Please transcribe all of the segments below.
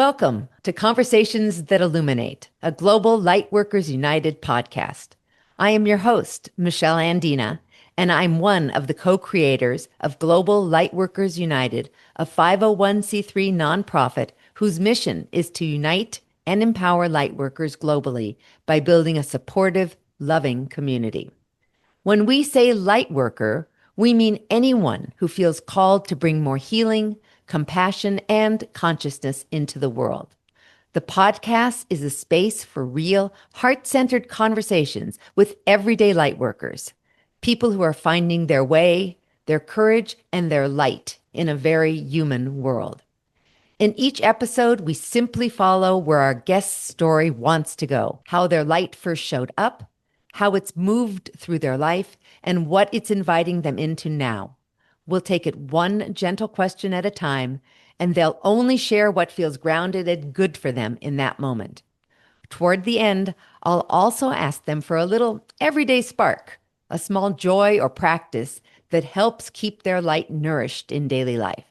Welcome to Conversations That Illuminate, a global Lightworkers United podcast. I am your host, Michelle Andina, and I'm one of the co-creators of Global Lightworkers United, a 501c3 nonprofit whose mission is to unite and empower lightworkers globally by building a supportive, loving community. When we say lightworker, we mean anyone who feels called to bring more healing, compassion, and consciousness into the world. The podcast is a space for real, heart-centered conversations with everyday lightworkers, people who are finding their way, their courage, and their light in a very human world. In each episode, we simply follow where our guest's story wants to go, how their light first showed up, how it's moved through their life, and what it's inviting them into now. We'll take it one gentle question at a time, and they'll only share what feels grounded and good for them in that moment. Toward the end, I'll also ask them for a little everyday spark, a small joy or practice that helps keep their light nourished in daily life.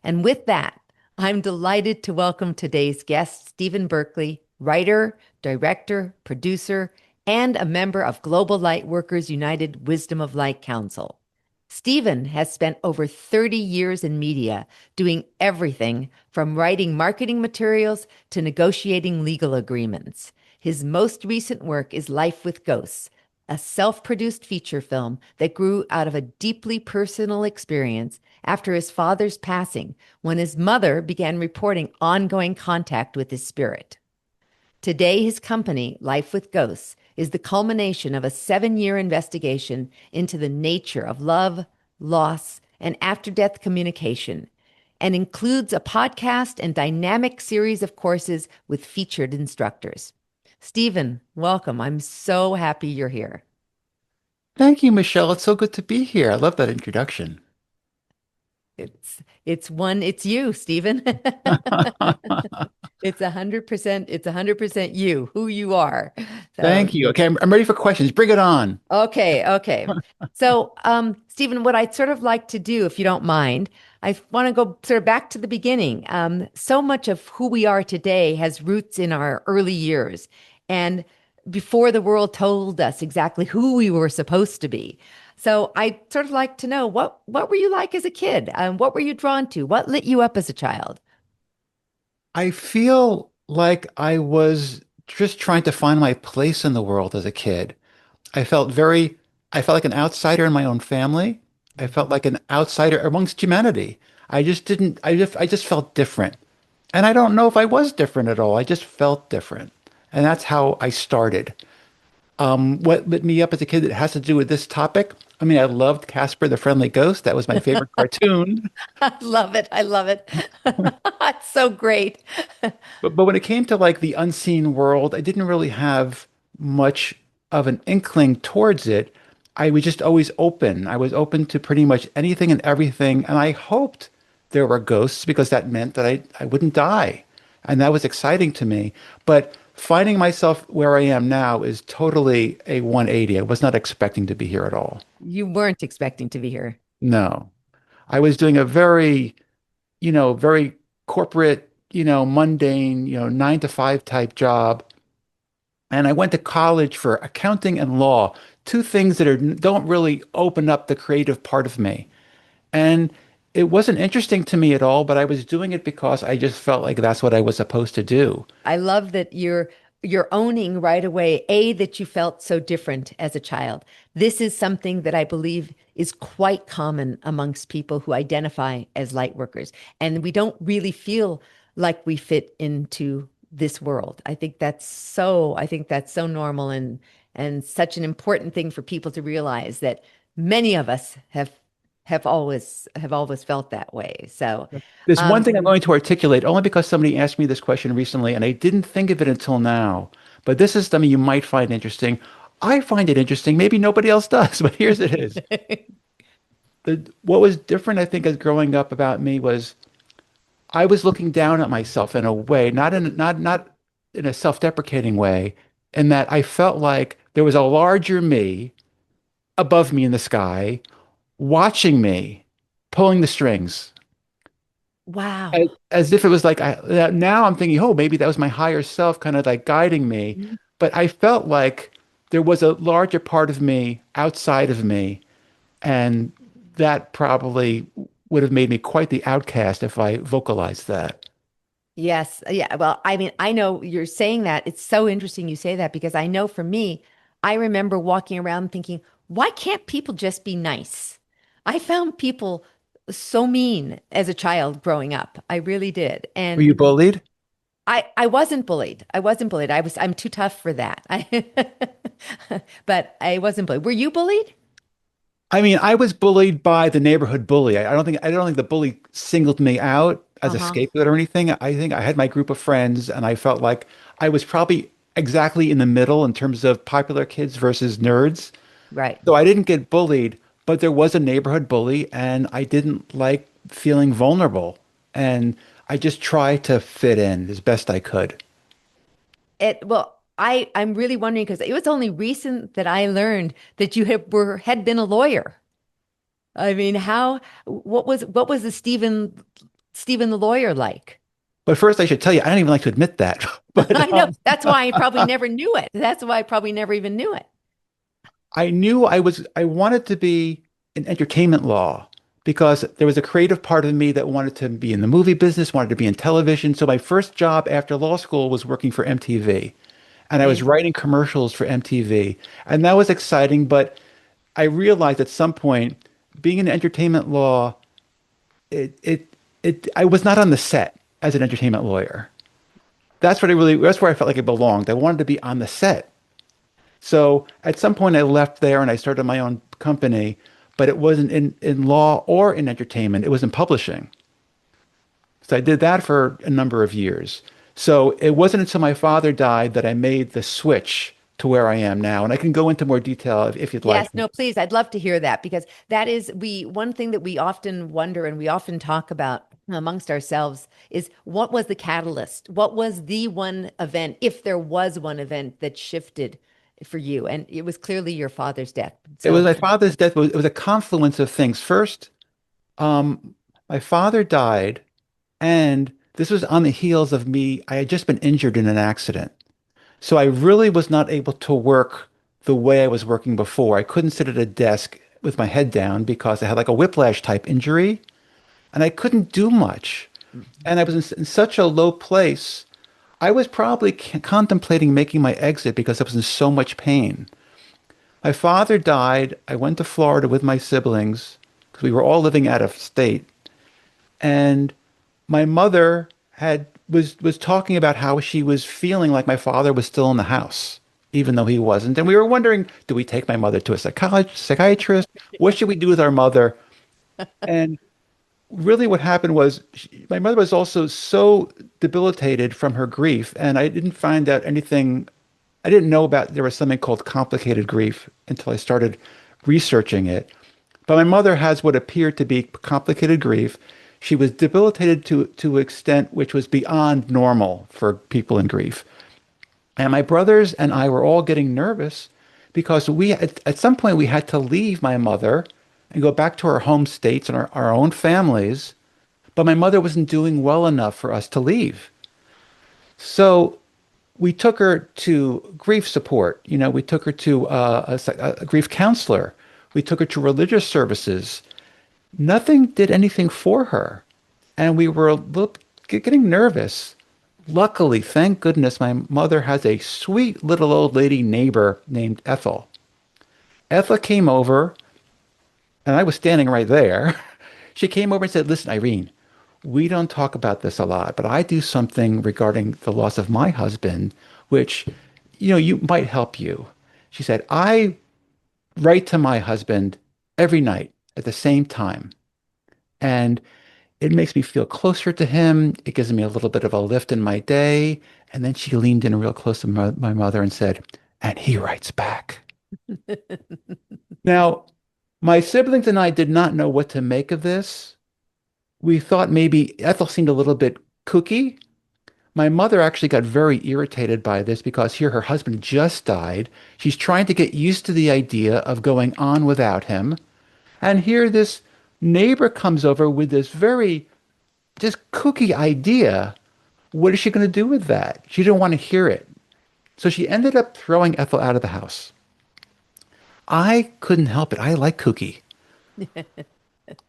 And with that, I'm delighted to welcome today's guest, Stephen Berkley, writer, director, producer, and a member of Global Lightworkers United Wisdom of Light Council. Stephen has spent over 30 years in media doing everything from writing marketing materials to negotiating legal agreements. His most recent work is Life with Ghosts, a self-produced feature film that grew out of a deeply personal experience after his father's passing, when his mother began reporting ongoing contact with his spirit. Today, his company, Life with Ghosts, is the culmination of a 7-year investigation into the nature of love, loss, and after-death communication, and includes a podcast and dynamic series of courses with featured instructors. Stephen, welcome. I'm so happy you're here. Thank you, Michelle. It's so good to be here. I love that introduction. It's you, Stephen. It's 100% you, who you are. So Thank you. Okay, I'm ready for questions. Bring it on. okay. So, Stephen, what I'd sort of like to do, if you don't mind, I want to go sort of back to the beginning. So much of who we are today has roots in our early years, and before the world told us exactly who we were supposed to be. So I'd sort of like to know what were you like as a kid? What were you drawn to? What lit you up as a child? I feel like I was just trying to find my place in the world as a kid. I felt very, I felt like an outsider in my own family. I felt like an outsider amongst humanity. I just felt different. And I don't know if I was different at all. I just felt different. And that's how I started. What lit me up as a kid that has to do with this topic? I mean, I loved Casper the Friendly Ghost. That was my favorite cartoon. I love it. I love it. It's so great. But when it came to like the unseen world, I didn't really have much of an inkling towards it. I was just always open. I was open to pretty much anything and everything. And I hoped there were ghosts because that meant that I wouldn't die. And that was exciting to me. But finding myself where I am now is totally a 180. I was not expecting to be here at all. You weren't expecting to be here. No. I was doing a very, very corporate, mundane, 9 to 5 type job. And I went to college for accounting and law, two things that don't really open up the creative part of me. And it wasn't interesting to me at all, but I was doing it because I just felt like that's what I was supposed to do. I love that you're owning right away, that you felt so different as a child. This is something that I believe is quite common amongst people who identify as light workers. And we don't really feel like we fit into this world. I think that's so normal and such an important thing for people to realize that many of us have always felt that way. So, There's one um, thing I'm going to articulate only because somebody asked me this question recently, and I didn't think of it until now. But this is something you might find interesting. I find it interesting. Maybe nobody else does, but here's it is. What was different, I think, as growing up about me was I was looking down at myself in a way, not in a self-deprecating way, in that I felt like there was a larger me above me in the sky watching me, pulling the strings. Wow. As if it was like now I'm thinking, oh, maybe that was my higher self kind of like guiding me. Mhm. But I felt like there was a larger part of me outside of me, and that probably would have made me quite the outcast if I vocalized that. Yes. Yeah. Well, I mean, I know you're saying that. It's so interesting you say that because I know for me, I remember walking around thinking, why can't people just be nice? I found people so mean as a child growing up. I really did. Were And you bullied? I wasn't bullied. I wasn't bullied. I'm too tough for that. But I wasn't bullied. Were you bullied? I mean, I was bullied by the neighborhood bully. I don't think the bully singled me out as a Uh-huh. scapegoat or anything. I think I had my group of friends and I felt like I was probably exactly in the middle in terms of popular kids versus nerds. Right. So I didn't get bullied, but there was a neighborhood bully and I didn't like feeling vulnerable. And I just tried to fit in as best I could. I'm really wondering because it was only recent that I learned that you had been a lawyer. I mean, what was the Stephen the lawyer like? But first I should tell you, I don't even like to admit that. But I know that's why I probably never knew it. That's why I probably never even knew it. I knew I wanted to be in entertainment law because there was a creative part of me that wanted to be in the movie business, wanted to be in television. So my first job after law school was working for MTV. And I was Interesting. writing commercials for MTV. And that was exciting, but I realized at some point being in entertainment law, it it I was not on the set as an entertainment lawyer. That's where I felt like I belonged. I wanted to be on the set. So at some point, I left there and I started my own company, but it wasn't in law or in entertainment. It was in publishing. So I did that for a number of years. So it wasn't until my father died that I made the switch to where I am now. And I can go into more detail if you'd Yes, like. no, please. I'd love to hear that because that is we one thing that we often wonder and we often talk about amongst ourselves is what was the catalyst? What was the one event, if there was one event that shifted for you? And it was clearly your father's death. It was So, my father's death. It was a confluence of things. First, my father died, and this was on the heels of me. I had just been injured in an accident. So I really was not able to work the way I was working before. I couldn't sit at a desk with my head down because I had like a whiplash type injury and I couldn't do much. And I was in such a low place. I was probably contemplating making my exit because I was in so much pain. My father died. I went to Florida with my siblings because we were all living out of state. And my mother was talking about how she was feeling like my father was still in the house, even though he wasn't. And we were wondering, do we take my mother to a psychiatrist? What should we do with our mother? And really what happened was my mother was also so debilitated from her grief, and I didn't find out anything. I didn't know about there was something called complicated grief until I started researching it. But my mother has what appeared to be complicated grief. She was debilitated to an extent which was beyond normal for people in grief. And my brothers and I were all getting nervous because at some point we had to leave my mother and go back to our home states and our own families. But my mother wasn't doing well enough for us to leave. So we took her to grief support. You know, we took her to a grief counselor. We took her to religious services. Nothing did anything for her. And we were a little getting nervous. Luckily, thank goodness, my mother has a sweet little old lady neighbor named Ethel. Ethel came over, and I was standing right there. She came over and said, listen, Irene, we don't talk about this a lot, but I do something regarding the loss of my husband, which, you might help you. She said, I write to my husband every night at the same time. And it makes me feel closer to him. It gives me a little bit of a lift in my day. And then she leaned in real close to my mother and said, and he writes back. Now, my siblings and I did not know what to make of this. We thought maybe Ethel seemed a little bit kooky. My mother actually got very irritated by this because here her husband just died. She's trying to get used to the idea of going on without him. And here this neighbor comes over with this very this kooky idea. What is she going to do with that? She didn't want to hear it. So she ended up throwing Ethel out of the house. I couldn't help it. I like kooky.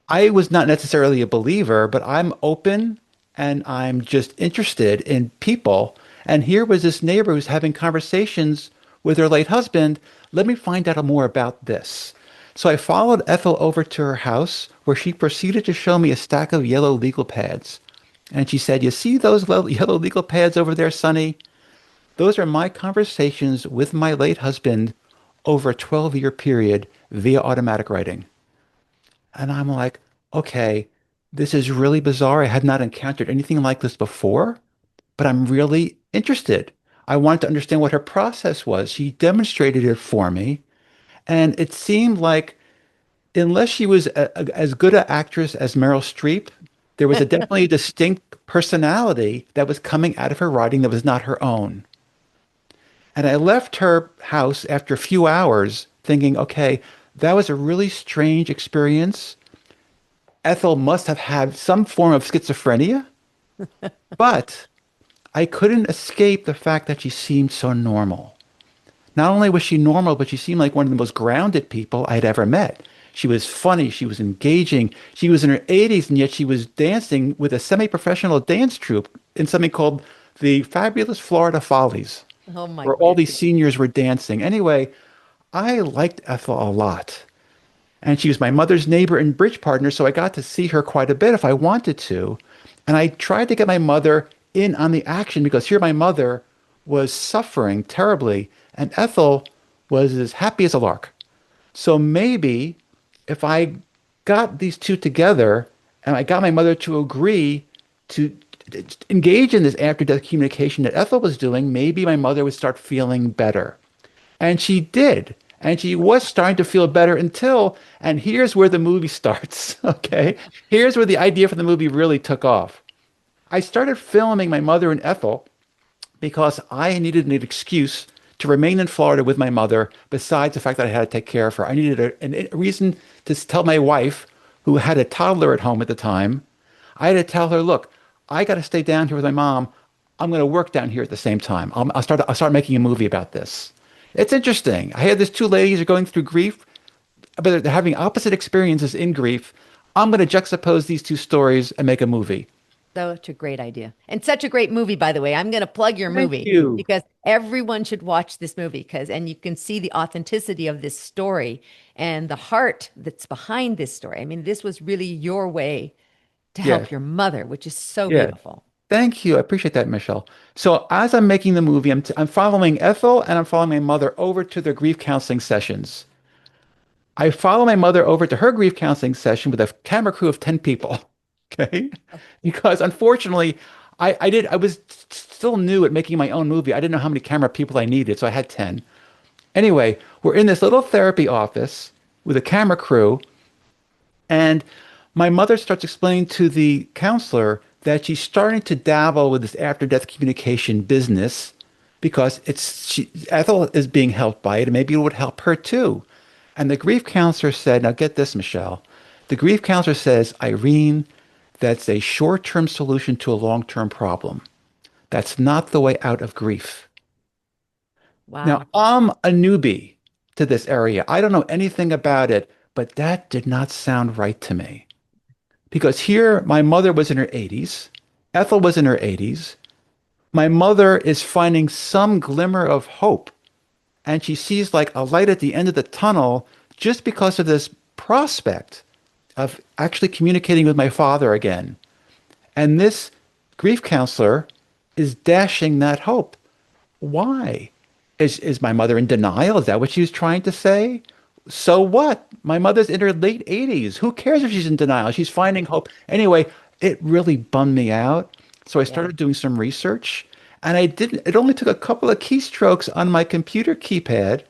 I was not necessarily a believer, but I'm open and I'm just interested in people. And here was this neighbor who's having conversations with her late husband. Let me find out more about this. So I followed Ethel over to her house where she proceeded to show me a stack of yellow legal pads. And she said, "You see those yellow legal pads over there, Sonny? Those are my conversations with my late husband over a 12-year period via automatic writing." And I'm like, okay, this is really bizarre. I had not encountered anything like this before, but I'm really interested. I wanted to understand what her process was. She demonstrated it for me. And it seemed like, unless she was as good an actress as Meryl Streep, there was a definitely distinct personality that was coming out of her writing that was not her own. And I left her house after a few hours thinking, okay, that was a really strange experience. Ethel must have had some form of schizophrenia, but I couldn't escape the fact that she seemed so normal. Not only was she normal, but she seemed like one of the most grounded people I had ever met. She was funny. She was engaging. She was in her 80s, and yet she was dancing with a semi-professional dance troupe in something called the Fabulous Florida Follies, Oh my where all these goodness. seniors were dancing. Anyway, I liked Ethel a lot. And she was my mother's neighbor and bridge partner, so I got to see her quite a bit if I wanted to. And I tried to get my mother in on the action because here my mother was suffering terribly, and Ethel was as happy as a lark. So maybe if I got these two together and I got my mother to agree to engage in this after-death communication that Ethel was doing, maybe my mother would start feeling better. And she did. And she was starting to feel better until, and here's where the movie starts, okay? Here's where the idea for the movie really took off. I started filming my mother and Ethel because I needed an excuse to remain in Florida with my mother, besides the fact that I had to take care of her. I needed a reason to tell my wife, who had a toddler at home at the time, I had to tell her, look, I got to stay down here with my mom. I'm going to work down here at the same time. I'll start making a movie about this. It's interesting. I had these two ladies who are going through grief, but they're having opposite experiences in grief. I'm going to juxtapose these two stories and make a movie. Such a great idea. And such a great movie, by the way. I'm going to plug your Thank movie you. because everyone should watch this movie and you can see the authenticity of this story and the heart that's behind this story. I mean, this was really your way to Yeah, help your mother, which is so yeah. beautiful. Thank you. I appreciate that, Michelle. So as I'm making the movie, I'm following Ethel and I'm following my mother over to their grief counseling sessions. I follow my mother over to her grief counseling session with a camera crew of 10 people. Okay. Because unfortunately, I was still new at making my own movie. I didn't know how many camera people I needed, so I had 10. Anyway, we're in this little therapy office with a camera crew, and my mother starts explaining to the counselor that she's starting to dabble with this after-death communication business because Ethel is being helped by it, and maybe it would help her too. And the grief counselor said, now get this, Michelle. The grief counselor says, Irene, that's a short-term solution to a long-term problem. That's not the way out of grief. Now, Wow. I'm a newbie to this area. I don't know anything about it, but that did not sound right to me. Because here, my mother was in her 80s. Ethel was in her 80s. My mother is finding some glimmer of hope, and she sees like a light at the end of the tunnel just because of this prospect of actually communicating with my father again. And this grief counselor is dashing that hope. Why? Is my mother in denial? Is that what she was trying to say? So what? My mother's in her late 80s. Who cares if she's in denial? She's finding hope. Anyway, it really bummed me out. So I Yeah. started doing some research, and it only took a couple of keystrokes on my computer keypad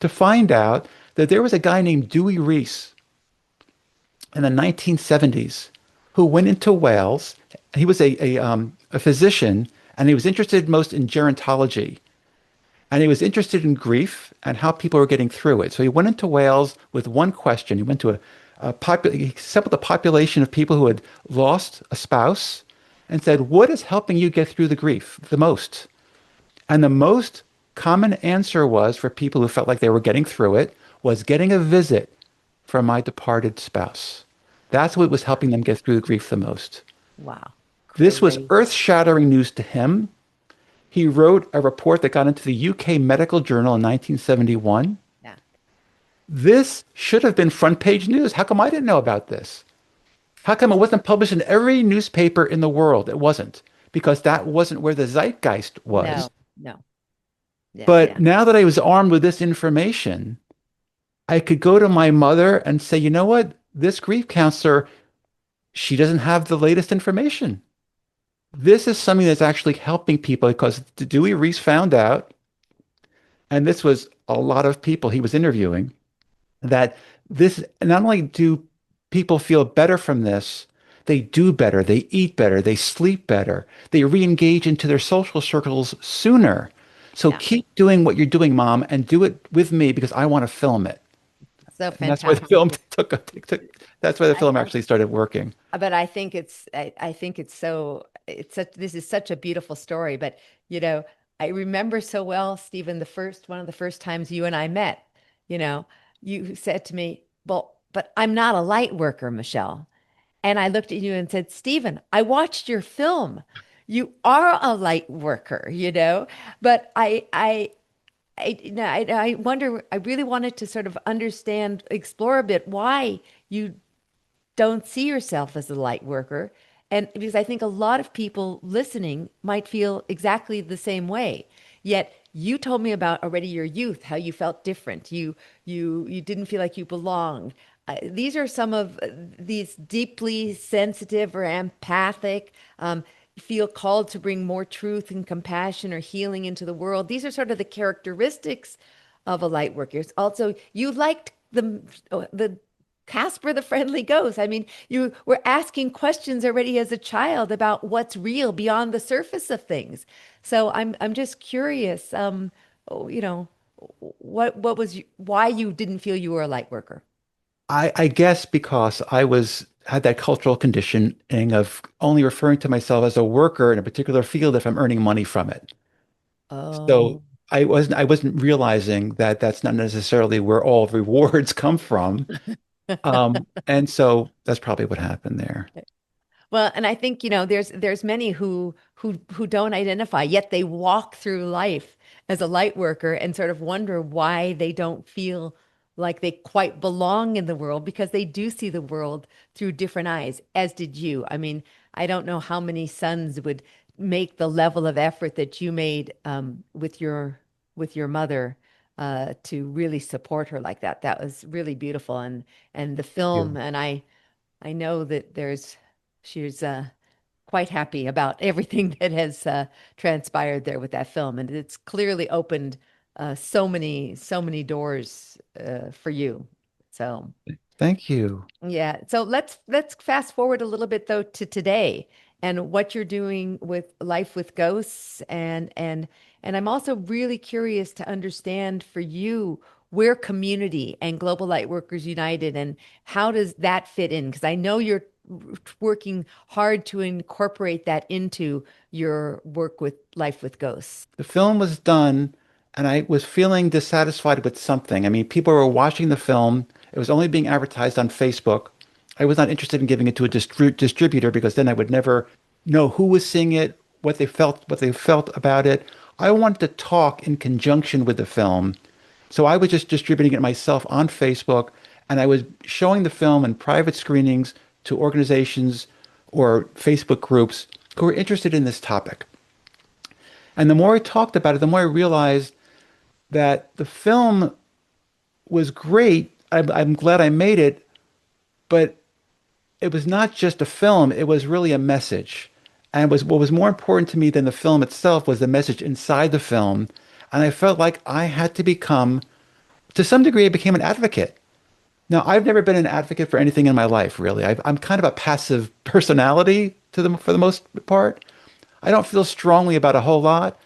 to find out that there was a guy named Dewey Reese in the 1970s who went into Wales. He was a physician, and he was interested most in gerontology. And he was interested in grief and how people were getting through it. So he went into Wales with one question. He went to he sampled the population of people who had lost a spouse and said, what is helping you get through the grief the most? And the most common answer was for people who felt like they were getting through it was getting a visit from my departed spouse. That's what was helping them get through the grief the most. Wow. This was Great. earth-shattering news to him. He wrote a report that got into the UK Medical Journal in 1971. Yeah. This should have been front page news. How come I didn't know about this? How come it wasn't published in every newspaper in the world? It wasn't, because that wasn't where the zeitgeist was. No, no. Yeah, But yeah. now that I was armed with this information, I could go to my mother and say, you know what? This grief counselor, she doesn't have the latest information. This is something that's actually helping people because Dewey Reese found out, and this was a lot of people he was interviewing, that this not only do people feel better from this, they do better, they eat better, they sleep better, they re-engage into their social circles sooner. So Yeah. keep doing what you're doing, Mom, and do it with me because I want to film it. So And that's why the fantastic. film took that's why the I, film actually started working. but I think I think it's so it's such this is such a beautiful story. But you know, I remember so well, Stephen, the first one of the first times you and I met, you know, you said to me, well, but I'm not a light worker, Michelle. And I looked at you and said, Stephen, I watched your film. You are a light worker, you know, but I wonder, I really wanted to sort of understand, explore a bit why you don't see yourself as a light worker. And because I think a lot of people listening might feel exactly the same way. Yet you told me about already your youth, how you felt different. You didn't feel like you belonged. These are some of these deeply sensitive or empathic, feel called to bring more truth and compassion or healing into the world. These are sort of the characteristics of a light worker. It's also, you liked the Casper the Friendly Ghost. I mean, you were asking questions already as a child about what's real beyond the surface of things. So I'm just curious, you know, what was why you didn't feel you were a light worker? I guess because I was had that cultural conditioning of only referring to myself as a worker in a particular field if I'm earning money from it. So Oh. I wasn't realizing that that's not necessarily where all rewards come from. And so that's probably what happened there. Well, and I think, you know, there's many who don't identify, yet they walk through life as a light worker and sort of wonder why they don't feel like they quite belong in the world because they do see the world through different eyes, as did you. I mean, I don't know how many sons would make the level of effort that you made with your mother to really support her like that. That was really beautiful, and the film, You. and I know that she's quite happy about everything that has transpired there with that film, and it's clearly opened so many doors for you. So Thank you. yeah, so let's fast forward a little bit though to today and what you're doing with Life with Ghosts, and I'm also really curious to understand for you where community and Global Lightworkers United and how does that fit in? Because I know you're working hard to incorporate that into your work with Life with Ghosts. The film was done, and I was feeling dissatisfied with something. I mean, people were watching the film. It was only being advertised on Facebook. I was not interested in giving it to a distributor because then I would never know who was seeing it, what they felt about it. I wanted to talk in conjunction with the film. So I was just distributing it myself on Facebook, and I was showing the film in private screenings to organizations or Facebook groups who were interested in this topic. And the more I talked about it, the more I realized that the film was great. I'm glad I made it, but it was not just a film, it was really a message. And was what was more important to me than the film itself was the message inside the film. And I felt like I had to become, to some degree, I became an advocate. Now, I've never been an advocate for anything in my life, really. I'm kind of a passive personality for the most part. I don't feel strongly about a whole lot,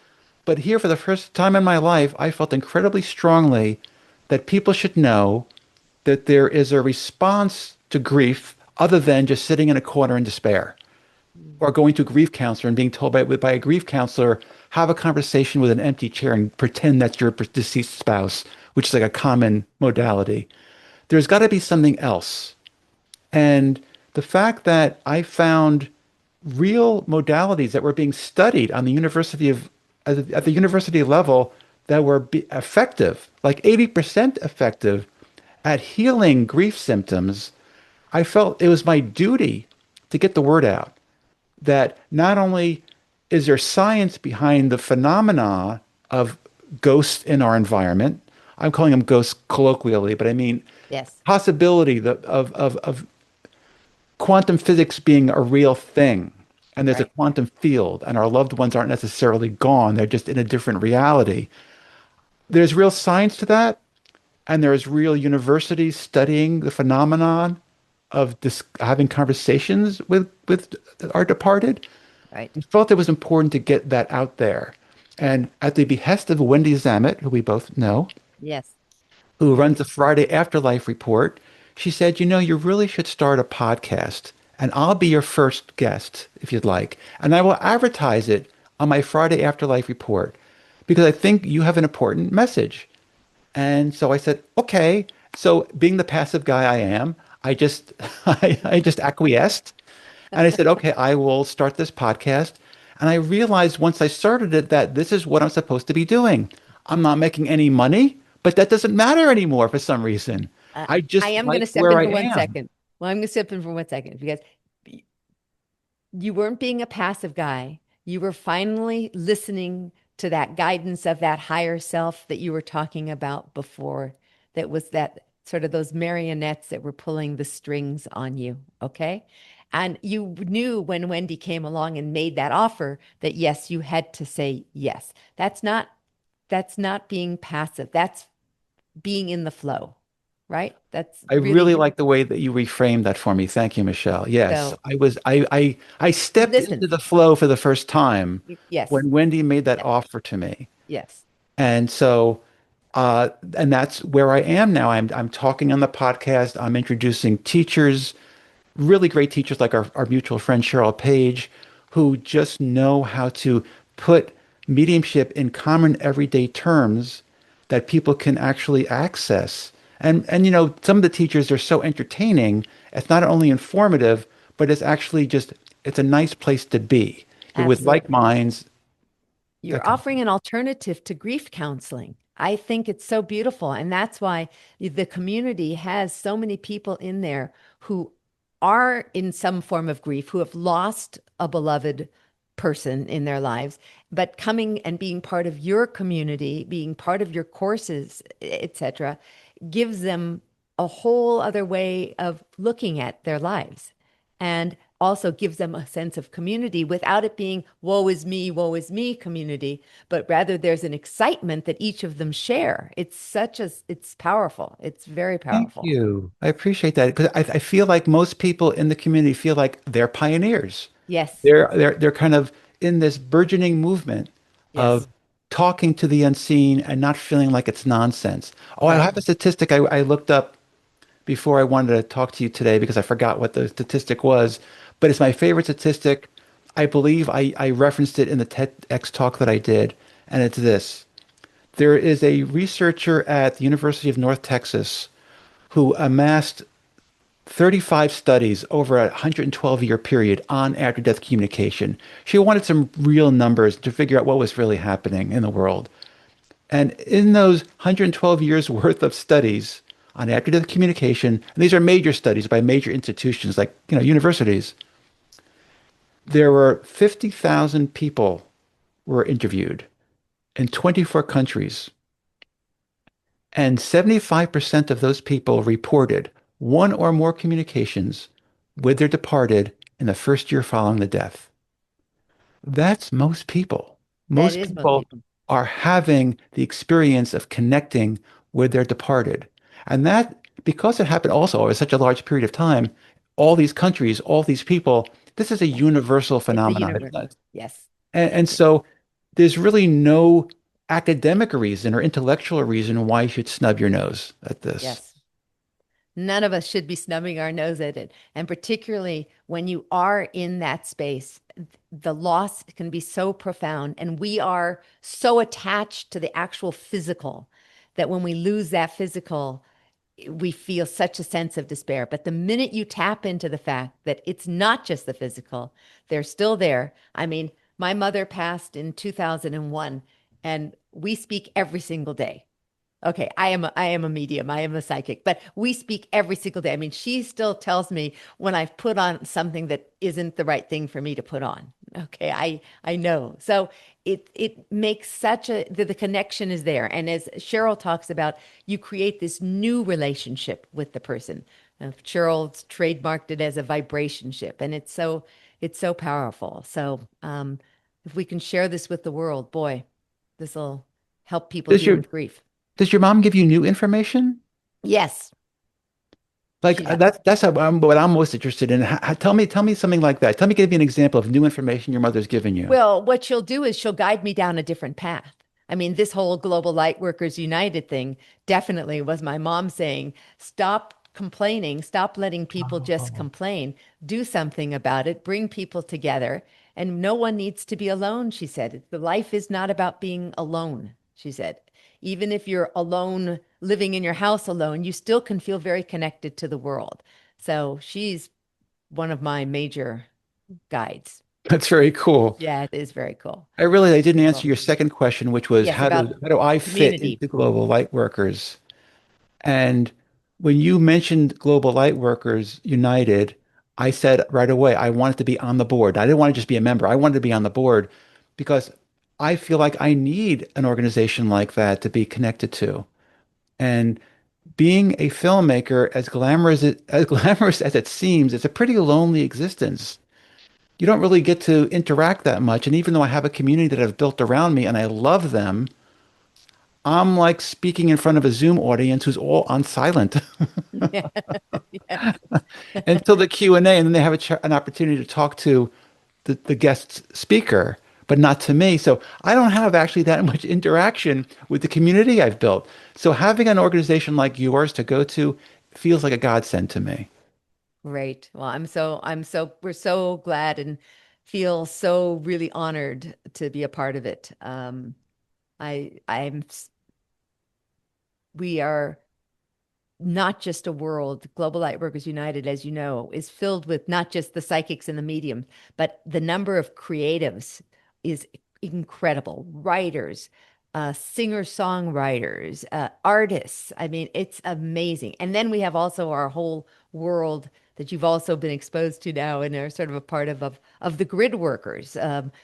but here for the first time in my life, I felt incredibly strongly that people should know that there is a response to grief other than just sitting in a corner in despair. or going to a grief counselor and being told by a grief counselor, have a conversation with an empty chair and pretend that's your deceased spouse, which is like a common modality. There's got to be something else. And the fact that I found real modalities that were being studied on the university of at the university level that were effective, like 80% effective at healing grief symptoms, I felt it was my duty to get the word out that not only is there science behind the phenomena of ghosts in our environment, I'm calling them ghosts colloquially, but I mean Yes. possibility of quantum physics being a real thing. And there's a Right. quantum field, and our loved ones aren't necessarily gone. They're just in a different reality. There's real science to that, and there's real universities studying the phenomenon of this, having conversations with our departed. Right. I felt it was important to get that out there. And at the behest of Wendy Zammit, who we both know, Yes. who Yes. runs the Friday Afterlife Report, she said, you really should start a podcast, and I'll be your first guest if you'd like. And I will advertise it on my Friday Afterlife Report because I think you have an important message. And so I said, okay. So being the passive guy I am, I just I just acquiesced. And I said, okay, I will start this podcast. And I realized once I started it that this is what I'm supposed to be doing. I'm not making any money, but that doesn't matter anymore for some reason. I I just am going like to step where in I for one am. second. Well, I'm going to step in for one second because you weren't being a passive guy. You were finally listening to that guidance of that higher self that you were talking about before. That was that sort of those marionettes that were pulling the strings on you. Okay. And you knew when Wendy came along and made that offer that yes, you had to say yes. That's not being passive. That's being in the flow, right? That's I really really like the way that you reframed that for me. Thank you, Michelle. Yes, so I you stepped into listened. the flow for the first time Yes. when Wendy made that Yes. offer to me. Yes. And so and that's where I am now. I'm talking on the podcast. I'm introducing teachers, really great teachers like our mutual friend Cheryl Page, who just know how to put mediumship in common everyday terms that people can actually access. And some of the teachers are so entertaining. It's not only informative, but it's actually just it's a nice place to be. You're with like Absolutely. minds that You're can. offering an alternative to grief counseling. I think it's so beautiful. And that's why the community has so many people in there who are in some form of grief, who have lost a beloved person in their lives, but coming and being part of your community, being part of your courses, etc., gives them a whole other way of looking at their lives and also gives them a sense of community without it being woe is me community, but rather there's an excitement that each of them share. It's powerful. It's very Thank powerful. you. I appreciate that because I feel like most people in the community feel like they're pioneers. Yes. They're kind of in this burgeoning movement of Yes. talking to the unseen and not feeling like it's nonsense. Oh, I Right. have a statistic I looked up before I wanted to talk to you today because I forgot what the statistic was, but it's my favorite statistic. I believe I referenced it in the TEDx talk that I did, and it's this. There is a researcher at the University of North Texas who amassed 35 studies over a 112-year period on after-death communication. She wanted some real numbers to figure out what was really happening in the world. And in those 112 years worth of studies on after-death communication, and these are major studies by major institutions like, universities, there were 50,000 people were interviewed in 24 countries. And 75% of those people reported one or more communications with their departed in the first year following the death. That's most people. That Most is most people people. are having the experience of connecting with their departed. And that, because it happened also over such a large period of time, all these countries, all these people, this is a universal It's a phenomenon, isn't universe. it? Yes. And so there's really no academic reason or intellectual reason why you should snub your nose at this. Yes. None of us should be snubbing our nose at it. And particularly when you are in that space, the loss can be so profound. And we are so attached to the actual physical that when we lose that physical, we feel such a sense of despair. But the minute you tap into the fact that it's not just the physical, they're still there. I mean, my mother passed in 2001, and we speak every single day. Okay, I am a medium. I am a psychic, but we speak every single day. I mean, she still tells me when I've put on something that isn't the right thing for me to put on. Okay, I know. So it makes such the connection is there. And as Cheryl talks about, you create this new relationship with the person. Cheryl's trademarked it as a vibration ship, and it's so powerful. So if we can share this with the world, boy, this will help people Does deal your with grief. does your mom give you new information? Yes, Like she does. that's what I'm most interested in. Tell me something like that. Give me an example of new information your mother's given you. Well, what she'll do is she'll guide me down a different path. I mean, this whole Global Lightworkers United thing definitely was my mom saying, stop complaining, stop letting people just Oh, complain, do something about it, bring people together. And no one needs to be alone, she said. The life is not about being alone, she said. Even if you're alone, living in your house alone, you still can feel very connected to the world. So she's one of my major guides. that's very cool. Yeah, it is very cool. I didn't answer Cool. your second question, which was Yes, about how do I fit community. into global light workers? And when you mentioned Global Lightworkers United, I said right away, I wanted to be on the board. I didn't want to just be a member. I wanted to be on the board because I feel like I need an organization like that to be connected to. And being a filmmaker, as glamorous as it seems, it's a pretty lonely existence. You don't really get to interact that much. And even though I have a community that I've built around me and I love them, I'm like speaking in front of a Zoom audience who's all on silent Yeah. Yes. until the Q&A, and then they have an opportunity to talk to the guest speaker, but not to me. So I don't have actually that much interaction with the community I've built. So having an organization like yours to go to feels like a godsend to me. Great. Well, we're so glad and feel so really honored to be a part of it. I'm, we are not just a world. Global Lightworkers United, as you know, is filled with not just the psychics and the mediums, but the number of creatives is incredible. Writers, singer-songwriters, artists. I mean, it's amazing. And then we have also our whole world that you've also been exposed to now and are sort of a part of the grid workers,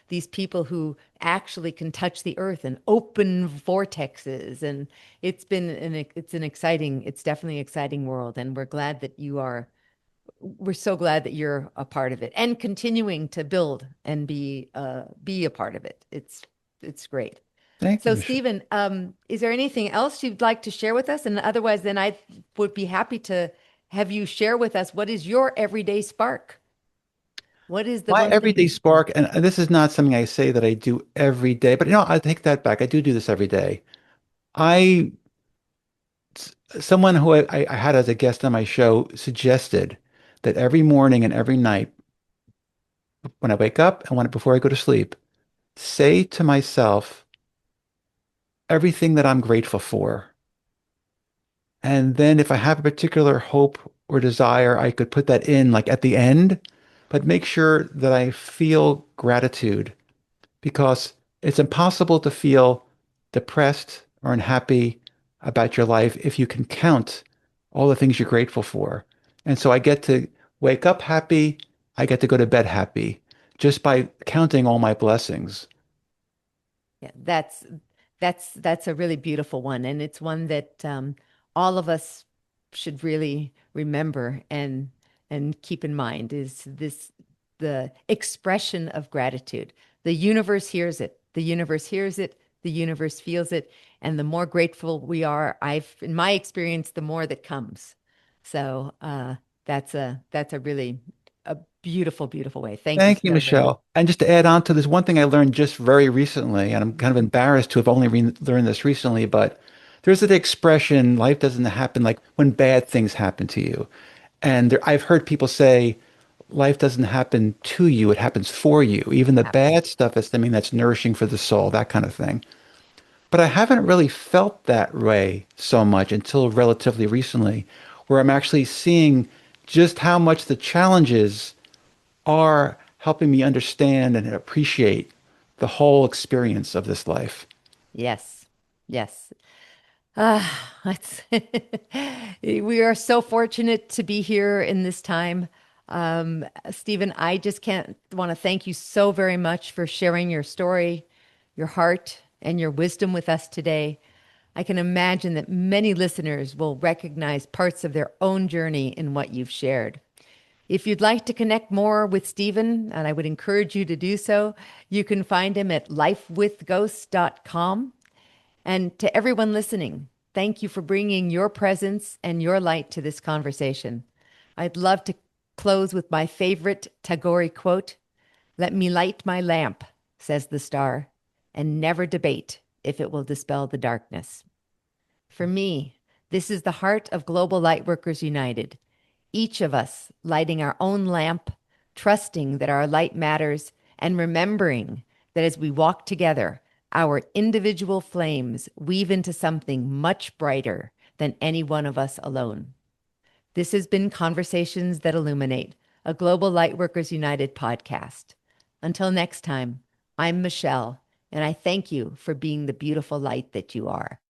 these people who actually can touch the earth and open vortexes. And it's definitely an exciting world. And we're so glad that you're a part of it and continuing to build and be a part of it. It's great. Thank you, So, Michelle. Stephen, is there anything else you'd like to share with us? And otherwise, then I would be happy to have you share with us what is your everyday spark? What is the My one thing? everyday spark, and this is not something I say that I do every day, but I take that back. I do this every day. I Someone who I had as a guest on my show suggested that every morning and every night when I wake up and before I go to sleep, say to myself everything that I'm grateful for. And then if I have a particular hope or desire, I could put that in like at the end, but make sure that I feel gratitude because it's impossible to feel depressed or unhappy about your life if you can count all the things you're grateful for. And so I get to wake up happy, I get to go to bed happy just by counting all my blessings. Yeah, that's a really beautiful one, and it's one that all of us should really remember and keep in mind is this the expression of gratitude. The universe hears it. The universe hears it. The universe feels it. And the more grateful we are, in my experience, the more that comes. So that's a really a beautiful, beautiful way. Thank you Thank you, so very much. Michelle. And just to add on to this, one thing I learned just very recently, and I'm kind of embarrassed to have only learned this recently, but there's the expression, life doesn't happen like when bad things happen to you. And I've heard people say, life doesn't happen to you, it happens for you. Even the bad stuff is something that's nourishing for the soul, that kind of thing. But I haven't really felt that way so much until relatively recently, where I'm actually seeing just how much the challenges are helping me understand and appreciate the whole experience of this life. Yes. Yes. It's we are so fortunate to be here in this time. Stephen, I just can't want to thank you so very much for sharing your story, your heart, and your wisdom with us today. I can imagine that many listeners will recognize parts of their own journey in what you've shared. If you'd like to connect more with Stephen, and I would encourage you to do so, you can find him at lifewithghosts.com. And to everyone listening, thank you for bringing your presence and your light to this conversation. I'd love to close with my favorite Tagore quote: "Let me light my lamp," says the star, "and never debate if it will dispel the darkness." For me, this is the heart of Global Lightworkers United. Each of us lighting our own lamp, trusting that our light matters, and remembering that as we walk together, our individual flames weave into something much brighter than any one of us alone. This has been Conversations That Illuminate, a Global Lightworkers United podcast. Until next time, I'm Michelle, and I thank you for being the beautiful light that you are.